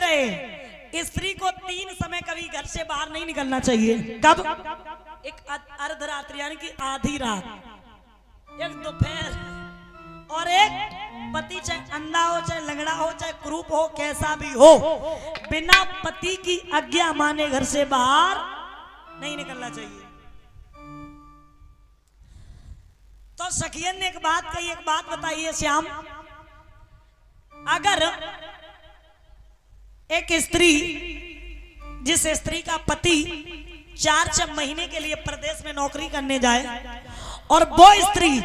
रहे, स्त्री को 3 समय कभी घर से बाहर नहीं निकलना चाहिए। कब? एक अर्धरात्रि यानी कि आधी रात, एक दोपहर, और एक पति चाहे अंधा हो, चाहे लंगड़ा हो, चाहे कुरूप हो, कैसा भी हो, बिना पति की आज्ञा माने घर से बाहर नहीं निकलना चाहिए। तो सखियन ने एक बात कही, एक बात बताइए श्याम, अगर एक स्त्री, जिस स्त्री का पति 4 महीने के लिए प्रदेश में नौकरी करने जाए और वो स्त्री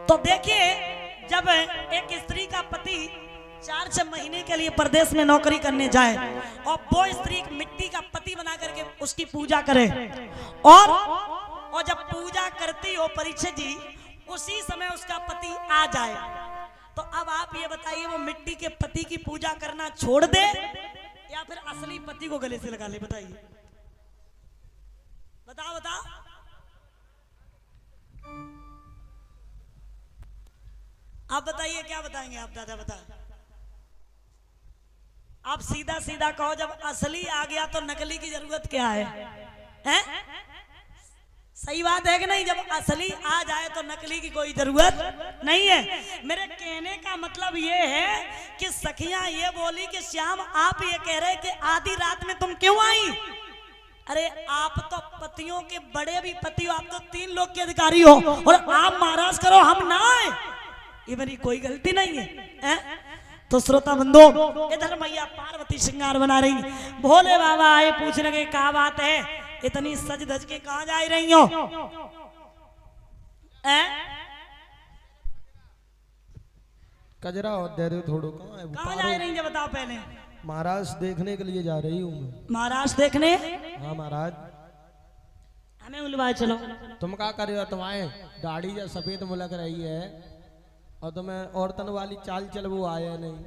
तो देखिए, जब एक स्त्री का पति 4 महीने के लिए प्रदेश में नौकरी करने जाए और वो स्त्री मिट्टी का पति बना करके उसकी पूजा करे, और जब पूजा करती हो परीक्षित जी, उसी समय उसका पति आ जाए, तो अब आप ये बताइए, वो मिट्टी के पति की पूजा करना छोड़ दे या फिर असली पति को गले से लगा ले? बताइए, बताओ बताओ। आप बताइए, क्या बताएंगे आप? दादा बताओ। आप सीधा सीधा कहो, जब असली आ गया तो नकली की जरूरत क्या है? हैं? सही बात है कि नहीं? जब असली आ जाए तो नकली की कोई जरूरत नहीं है। मेरे कहने का मतलब ये है कि सखियां ये बोली कि श्याम, आप ये कह रहे कि आधी रात में तुम क्यों आई? अरे आप तो पतियों के बड़े भी पति हो, आप तो 3 लोग के अधिकारी हो, और आप महाराज करो हम ना आए, ये मेरी कोई गलती नहीं है। तो श्रोता बंधो, इधर मैया पार्वती श्रृंगार बना रही, भोले बाबा आए पूछने के क्या बात है, इतनी सज धज के कहां जा रही हो? कजरा और दे दो थोड़ो, कहां जा रही है बताओ पहले। महाराज देखने के लिए जा रही हूँ। महाराज देखने? हाँ महाराज। हमें बुलवाए चलो। तुम क्या कर रहे हो? तुम्हारे दाढ़ी जो सफेद मुलक रही है और तुम्हें औरतन वाली चाल चल वो आया नहीं,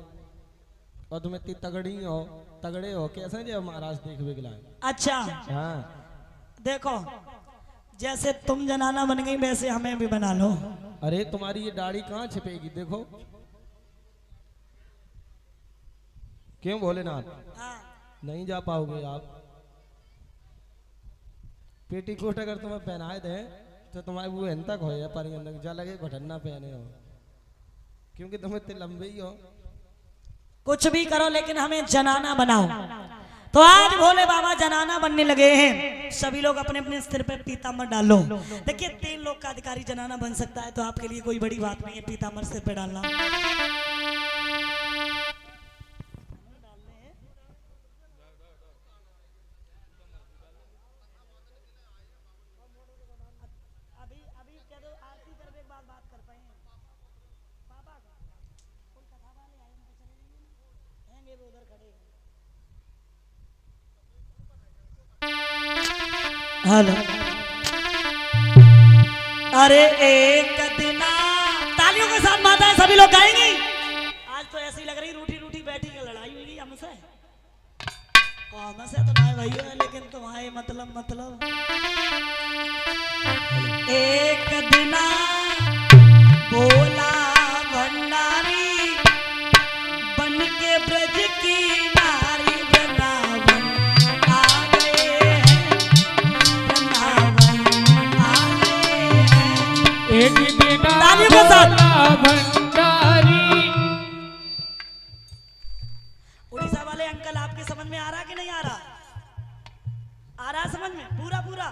और तुम इतनी तगड़े हो कैसे जो महाराज देखने के लिए? अच्छा हाँ, देखो, जैसे तुम जनाना बन गई वैसे हमें भी बना लो। अरे तुम्हारी ये दाढ़ी कहाँ छिपेगी? देखो, क्यों भोलेनाथ? हाँ। नहीं जा पाओगे आप। पेटीकोट अगर तुम्हें पहनाए दे तो तुम्हारी वो एन तक हो या पर जा लगे घटना पहने हो, क्योंकि तुम इतने लंबे ही हो। कुछ भी करो लेकिन हमें जनाना बनाओ। तो आज भोले बाबा जनाना बनने लगे हैं। सभी लोग अपने अपने सिर पे पीताम्बर डालो। देखिए 3 लोग का अधिकारी जनाना बन सकता है, तो आपके लिए कोई बड़ी बात नहीं है पीताम्बर सिर पे डालना। हेलो, अरे एक दिन, तालियों के साथ माताएं सभी लोग गाएंगी। आज तो ऐसी लग रही रूठी रूठी बैठी की लड़ाई हुई हमसे। हमसे तो ना भाई है, लेकिन तुम्हारे मतलब एक दिन बोला भंडारी बन के ब्रज की नारी, एक दिन भंडारी। उड़ीसा वाले अंकल, आपके समझ में आ रहा कि नहीं आ रहा? आ रहा समझ में? पूरा पूरा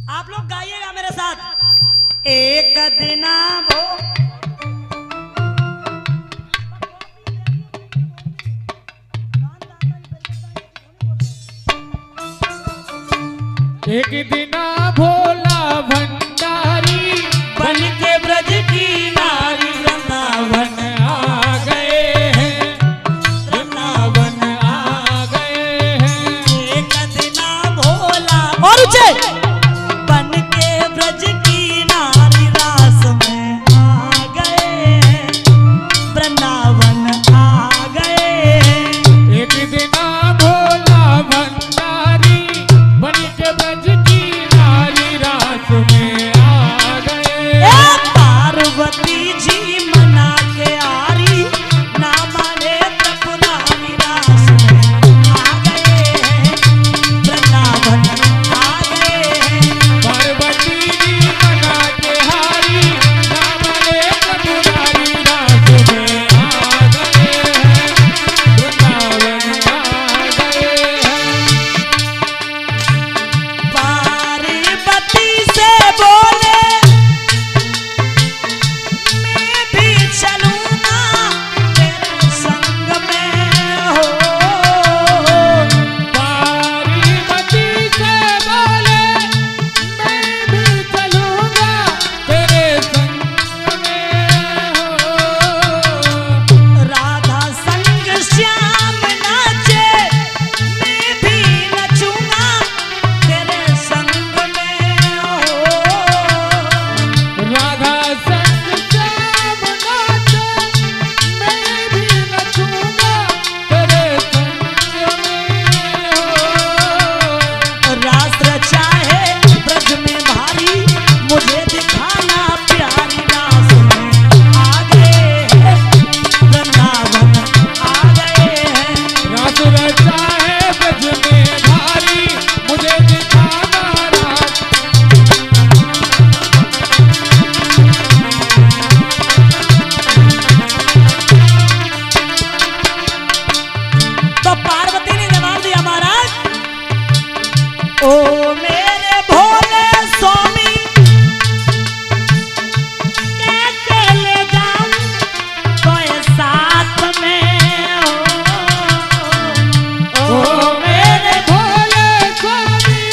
आप लोग गाइएगा मेरे साथ। एक दिन वो एक दिन भोला भंडारी बन के ब्रज की नारी, वृंदावन आ गए हैं, वृंदावन आ गए हैं। एक दिन भोला और उचे बन के ब्रज की नारी, रास में आ गए हैं, वृंदावन ओ मेरे भोले स्वामी कैसे ले जाऊं कोई साथ में ओ मेरे भोले स्वामी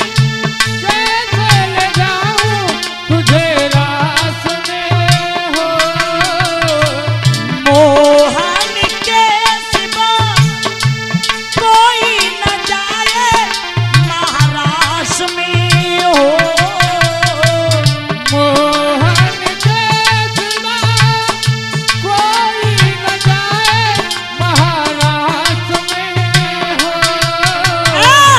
कैसे ले जाऊं तुझे रास में हो। मोहन के सिवा कोई न जाए महाराष्ट्र में हो। मोहन के सिवा कोई न जाए महाराष्ट्र में हो।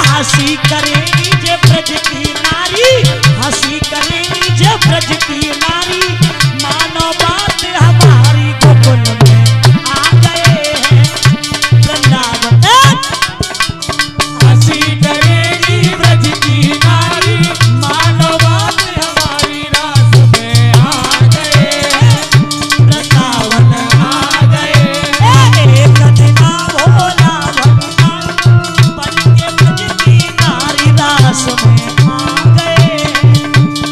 हंसी करेगी जे ब्रज की नारी, हंसी करेगी जे ब्रज की नारी, मानो बात हमारी गोकुल में आ गए हैं वृंदावन। हंसी करेगी ब्रज की नारी, मानो बात हमारी रास में आ गए हैं, वृंदावन आ गए हैं। एक दिना भोला भक्ता बन के ब्रज की नारी दास में आ गए,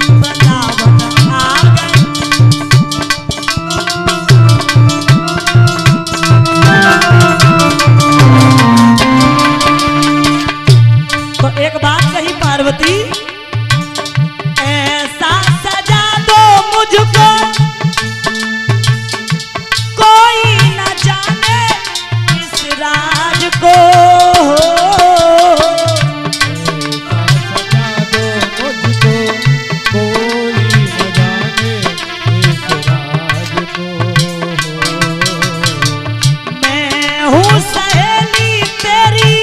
वृंदावन आ गए। तो एक बात कही पार्वती, ऐसा सजा दो मुझको कोई न जाने इस राज को। सजा दो मुझको कोई न जाने इस राज को। मैं हूँ सहेली तेरी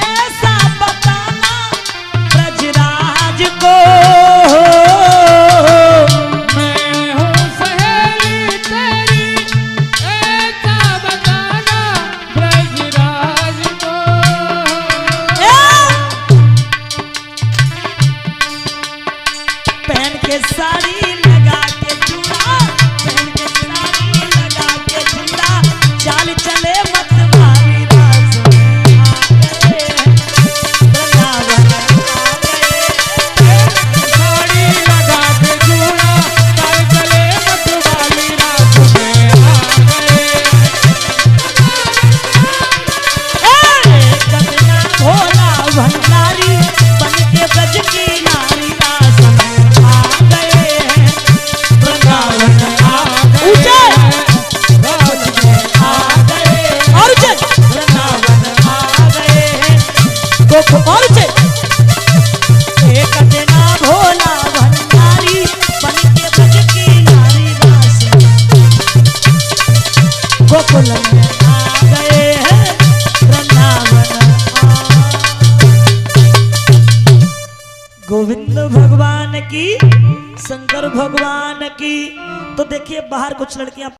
ऐसा बताना ब्रजराज को। मैं हूँ सहेली तेरी ऐसा बताना ब्रजराज को। पहन के साड़ी लगा के चूड़ा, पहन के साड़ी लगा के चूड़ा, चाल चले मतवाली दास में आ गए, वृंदावन आ गए। साड़ी लगा के जूड़ा, चल चले मतवाली रात में आ गए। कतना भोला भंडारी बन के ब्रज की नारी दास में आ गए हैं, वृंदावन आ गए। ऊंचे राज में आ गए और ऊंचे, वृंदावन आ गए हैं। देखो और ऊंचे। एक दिना भोला भंडारी बन के ब्रज की नारी दास गोकुल में आ गए हैं, वृंदावन आ। गोविंद भगवान की, शंकर भगवान की। तो देखिए बाहर कुछ लड़कियां